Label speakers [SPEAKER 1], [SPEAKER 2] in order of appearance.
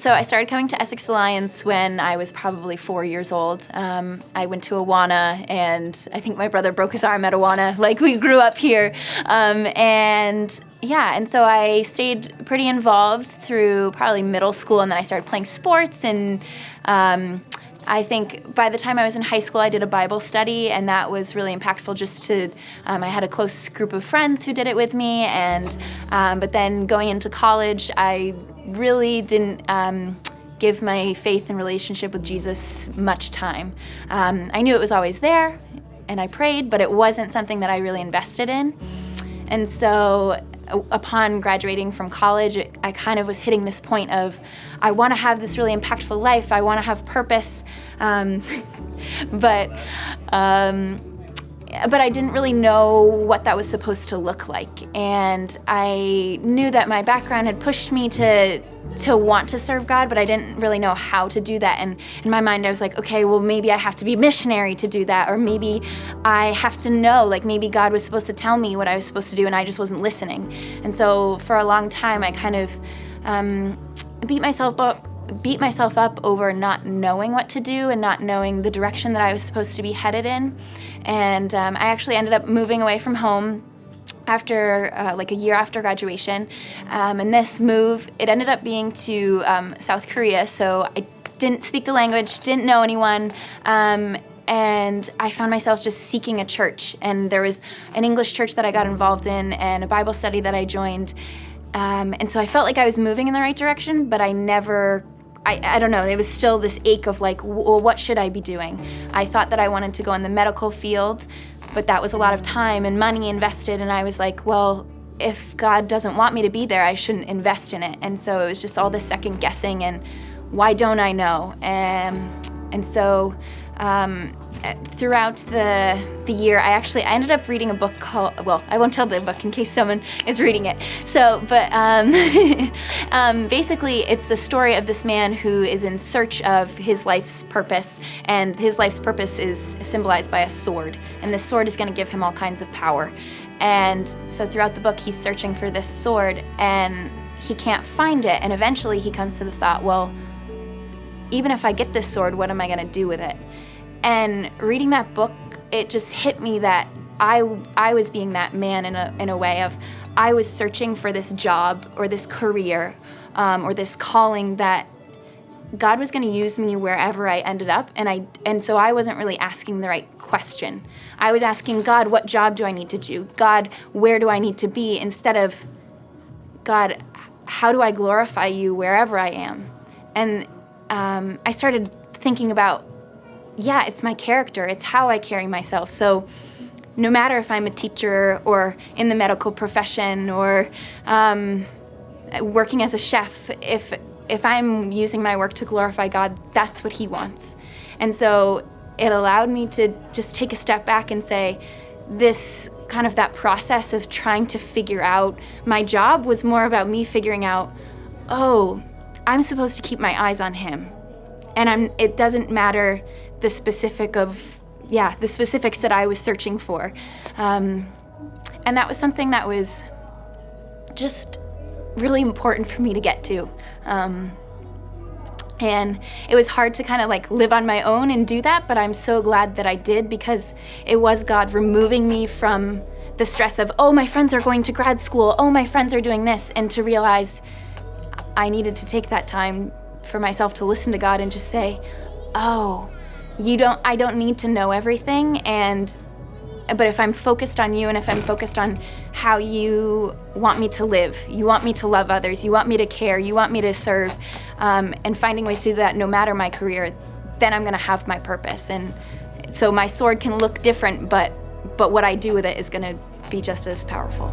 [SPEAKER 1] So I started coming to Essex Alliance when I was probably 4 years old. I went to Awana, and I think my brother broke his arm at Awana. Like, we grew up here. And so I stayed pretty involved through probably middle school, and then I started playing sports. And I think by the time I was in high school, I did a Bible study, and that was really impactful just to, I had a close group of friends who did it with me, and but then going into college, I really didn't give my faith and relationship with Jesus much time. I knew it was always there, and I prayed, but it wasn't something that I really invested in. And so upon graduating from college, I kind of was hitting this point of, I want to have this really impactful life. I want to have purpose, but I didn't really know what that was supposed to look like. And I knew that my background had pushed me to want to serve God, but I didn't really know how to do that. And in my mind, I was like, okay, well, maybe I have to be missionary to do that, or maybe I have to know, like, maybe God was supposed to tell me what I was supposed to do, and I just wasn't listening. And so for a long time, I kind of beat myself up over not knowing what to do and not knowing the direction that I was supposed to be headed in. And I actually ended up moving away from home after like a year after graduation. And this move, it ended up being to South Korea. So I didn't speak the language, didn't know anyone. And I found myself just seeking a church. And there was an English church that I got involved in and a Bible study that I joined. And so I felt like I was moving in the right direction, but I don't know, it was still this ache of like, well, what should I be doing? I thought that I wanted to go in the medical field, but that was a lot of time and money invested, and I was like, well, if God doesn't want me to be there, I shouldn't invest in it. And so it was just all this second guessing and why don't I know? And so throughout the year, I ended up reading a book called, well, I won't tell the book in case someone is reading it. So, but basically it's the story of this man who is in search of his life's purpose, and his life's purpose is symbolized by a sword, and this sword is going to give him all kinds of power. And so throughout the book, he's searching for this sword, and he can't find it, and eventually he comes to the thought, well, even if I get this sword, what am I going to do with it? And reading that book, it just hit me that I was being that man in a way of, I was searching for this job or this career or this calling that God was going to use me wherever I ended up, and so I wasn't really asking the right question. I was asking God, what job do I need to do? God, where do I need to be? Instead of, God, how do I glorify you wherever I am? And I started thinking about, yeah, it's my character. It's how I carry myself. So no matter if I'm a teacher or in the medical profession or working as a chef, if I'm using my work to glorify God, that's what He wants. And so it allowed me to just take a step back and say, this kind of that process of trying to figure out my job was more about me figuring out, oh, I'm supposed to keep my eyes on Him. And it doesn't matter the specifics that I was searching for. And that was something that was just really important for me to get to. And it was hard to kind of like live on my own and do that, but I'm so glad that I did, because it was God removing me from the stress of, oh, my friends are going to grad school, oh, my friends are doing this, and to realize I needed to take that time for myself to listen to God and just say, oh, I don't need to know everything, but if I'm focused on you and if I'm focused on how you want me to live, you want me to love others, you want me to care, you want me to serve, and finding ways to do that no matter my career, then I'm gonna have my purpose. And so my sword can look different, but what I do with it is gonna be just as powerful.